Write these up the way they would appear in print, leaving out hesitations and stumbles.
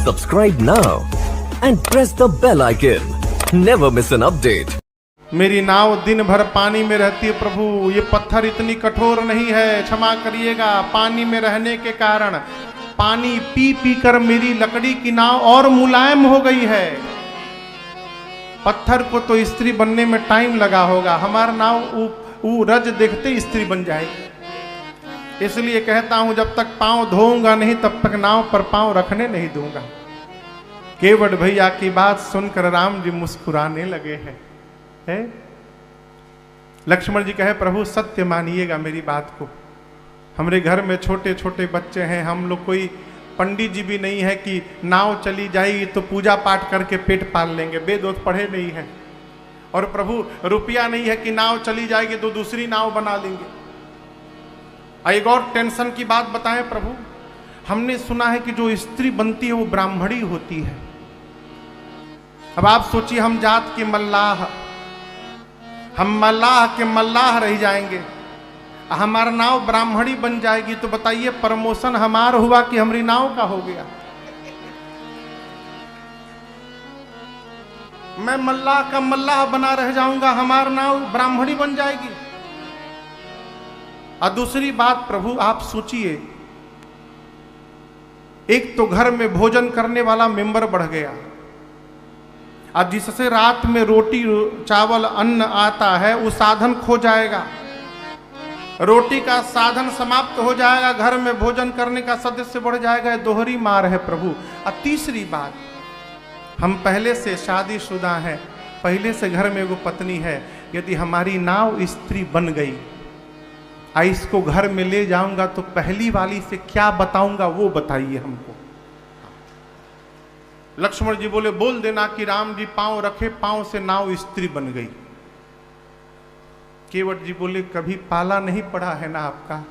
Subscribe now and press the bell icon. Never miss an update. मेरी नाव दिन भर पानी में रहती है प्रभु, ये पत्थर इतनी कठोर नहीं है, क्षमा करिएगा। पानी में रहने के कारण पानी पी पी कर मेरी लकड़ी की नाव और मुलायम हो गई है। पत्थर को तो स्त्री बनने में टाइम लगा होगा, हमारा नाव रज देखते स्त्री बन जाएगी। इसलिए कहता हूं जब तक पांव धोऊंगा नहीं तब तक नाव पर पांव रखने नहीं दूंगा। केवट भैया की बात सुनकर राम जी मुस्कुराने लगे हैं। लक्ष्मण जी कहे प्रभु सत्य मानिएगा मेरी बात को, हमारे घर में छोटे छोटे बच्चे हैं, हम लोग कोई पंडित जी भी नहीं है कि नाव चली जाएगी तो पूजा पाठ करके पेट पाल लेंगे, वेद वोद पढ़े नहीं है। और प्रभु रुपया नहीं है कि नाव चली जाएगी तो दूसरी नाव बना लेंगे। एक और टेंशन की बात बताएं प्रभु, हमने सुना है कि जो स्त्री बनती है वो ब्राह्मणी होती है। अब आप सोचिए हम जात के मल्लाह, हम मल्लाह के मल्लाह रह जाएंगे, हमारा नाव ब्राह्मणी बन जाएगी तो बताइए प्रमोशन हमारा हुआ कि हमारी नाव का हो गया। मैं मल्लाह का मल्लाह बना रह जाऊंगा, हमारा नाव ब्राह्मणी बन जाएगी। और दूसरी बात प्रभु आप सोचिए, एक तो घर में भोजन करने वाला मेंबर बढ़ गया, अब जिससे रात में रोटी चावल अन्न आता है वो साधन खो जाएगा, रोटी का साधन समाप्त हो जाएगा, घर में भोजन करने का सदस्य बढ़ जाएगा। दोहरी मार है प्रभु। और तीसरी बात, हम पहले से शादीशुदा हैं, पहले से घर में वो पत्नी है, यदि हमारी नाव स्त्री बन गई, इसको घर में ले जाऊंगा तो पहली वाली से क्या बताऊंगा वो बताइए हमको। लक्ष्मण जी बोले बोल देना कि राम जी पांव रखे, पांव से नाव स्त्री बन गई। केवट जी बोले कभी पाला नहीं पड़ा है ना आपका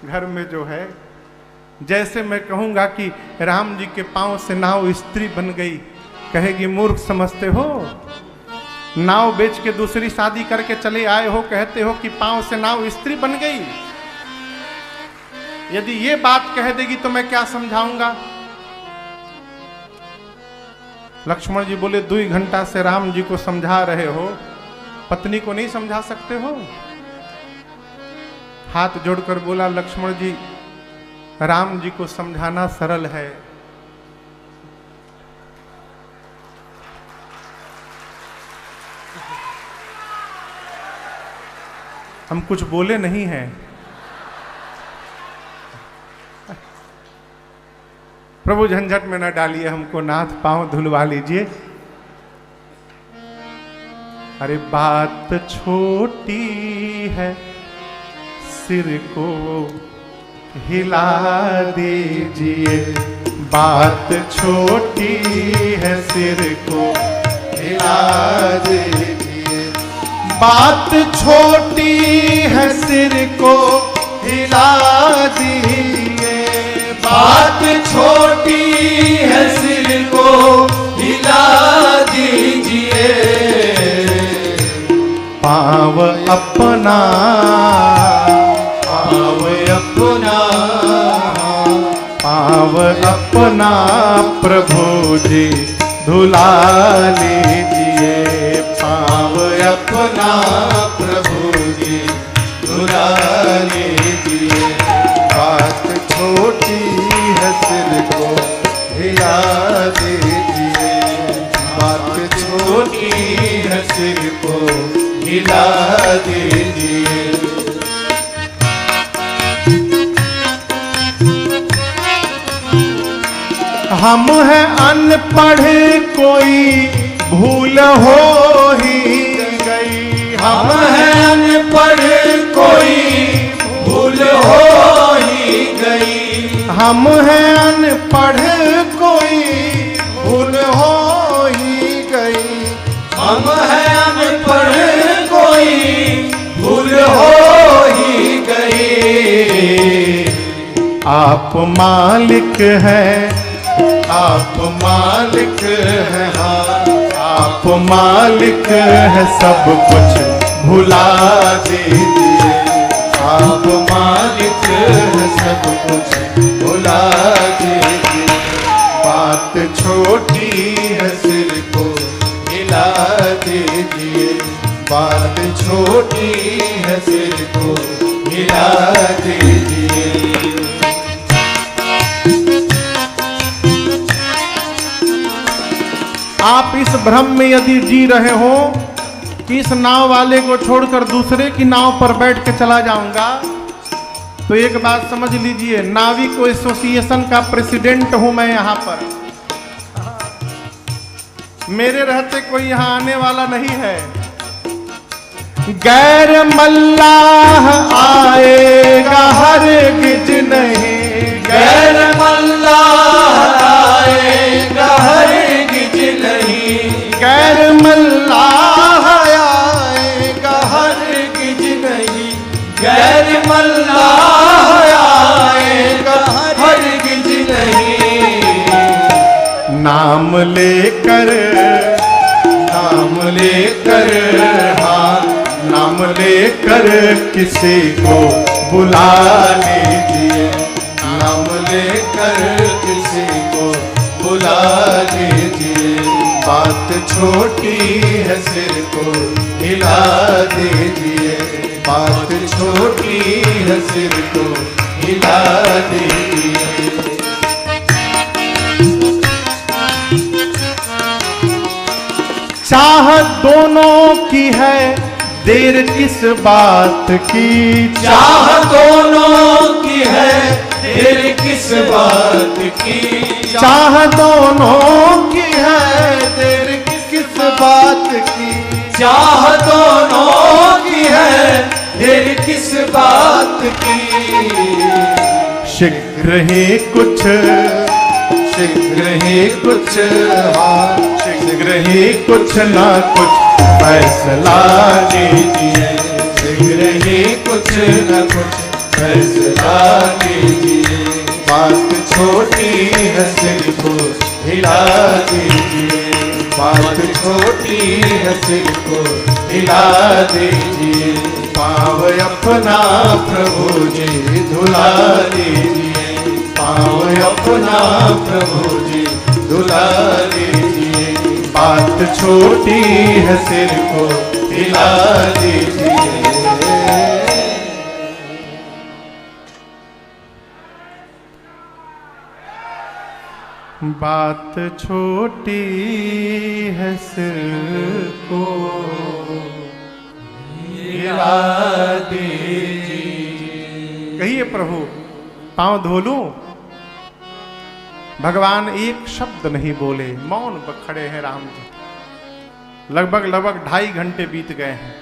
घर में जो है, जैसे मैं कहूंगा कि राम जी के पांव से नाव स्त्री बन गई, कहेगी मूर्ख समझते हो, नाव बेच के दूसरी शादी करके चले आए हो, कहते हो कि पांव से नाव स्त्री बन गई। यदि ये बात कह देगी तो मैं क्या समझाऊंगा। लक्ष्मण जी बोले 2 घंटा से राम जी को समझा रहे हो, पत्नी को नहीं समझा सकते हो। हाथ जोड़कर बोला लक्ष्मण जी राम जी को समझाना सरल है, हम कुछ बोले नहीं हैं। प्रभु झंझट में न डालिए हमको, नाथ पांव धुलवा लीजिए। अरे बात छोटी है सिर को हिला दीजिए, बात छोटी है सिर को हिला दीजिए, बात छोटी है सिर को हिला दीजिए, बात छोटी है सिर को हिला दीजिए, पाँव अपना पाँव अपना पाँव अपना प्रभु जी धुला लीजिए, पाँव अपना प्रभु जी धुला लीजिए, बात छोटी है सिर को हिला दीजिए, बात छोटी है सिर को हिला दीजिए। हम हैं अनपढ़ कोई भूल हो ही गई, हम हैं अनपढ़ कोई भूल हो ही गई, हम हैं अनपढ़ कोई भूल हो ही गई, हम हैं अनपढ़ कोई भूल हो ही गई। आप मालिक हैं, आप मालिक हैं, आप मालिक हैं, सब कुछ भुला दीजिए, आप मालिक हैं, सब कुछ भुला दीजिए। बात छोटी है सिर को हिला दीजिए, बात छोटी है सिर को हिला दीजिए। आप इस भ्रम में यदि जी रहे हो कि इस नाव वाले को छोड़कर दूसरे की नाव पर बैठ के चला जाऊंगा, तो एक बात समझ लीजिए, नाविक एसोसिएशन का प्रेसिडेंट हूं मैं यहां पर। मेरे रहते कोई यहां आने वाला नहीं है। गैर मल्लाह आएगा हरगिज नहीं, गैर मल्लाह आएगा हरगिज नहीं, गैर मल्लाह आएगा हरगिज नहीं, गैर मल्लाह आएगा हरगिज नहीं। नाम लेकर, नाम लेकर, हाँ नाम लेकर किसी को बुला लीजिए, नाम लेकर किसी को बुला लीजिए। बात छोटी है सिर को हिला दीजिए, बात छोटी है सिर को हिला दीजिए। चाहत दोनों की है देर किस बात की, चाह दोनों की है देर किस बात की, चाह दोनों की है देर किस बात की, चाह दोनों की है देर किस बात की। शीघ्र ही कुछ, शीघ्र ही कुछ, हाँ शीघ्र ही कुछ ना कुछ फैसला लीजिए, शीघ्र ही कुछ न कुछ फैसला लीजिए। बात छोटी है सिर को हिला दीजिए, बात छोटी है सिर को हिला दीजिए। पाँव अपना प्रभु जी धुला दीजिए, पाँव अपना प्रभु जी धुला दीजिए। बात छोटी है सिर को हिला दीजिए। बात छोटी है सिर को हिला दीजिए। कहिए प्रभु पाँव धो लूं? भगवान एक शब्द नहीं बोले, मौन पर खड़े हैं राम जी। लगभग 2.5 घंटे बीत गए हैं।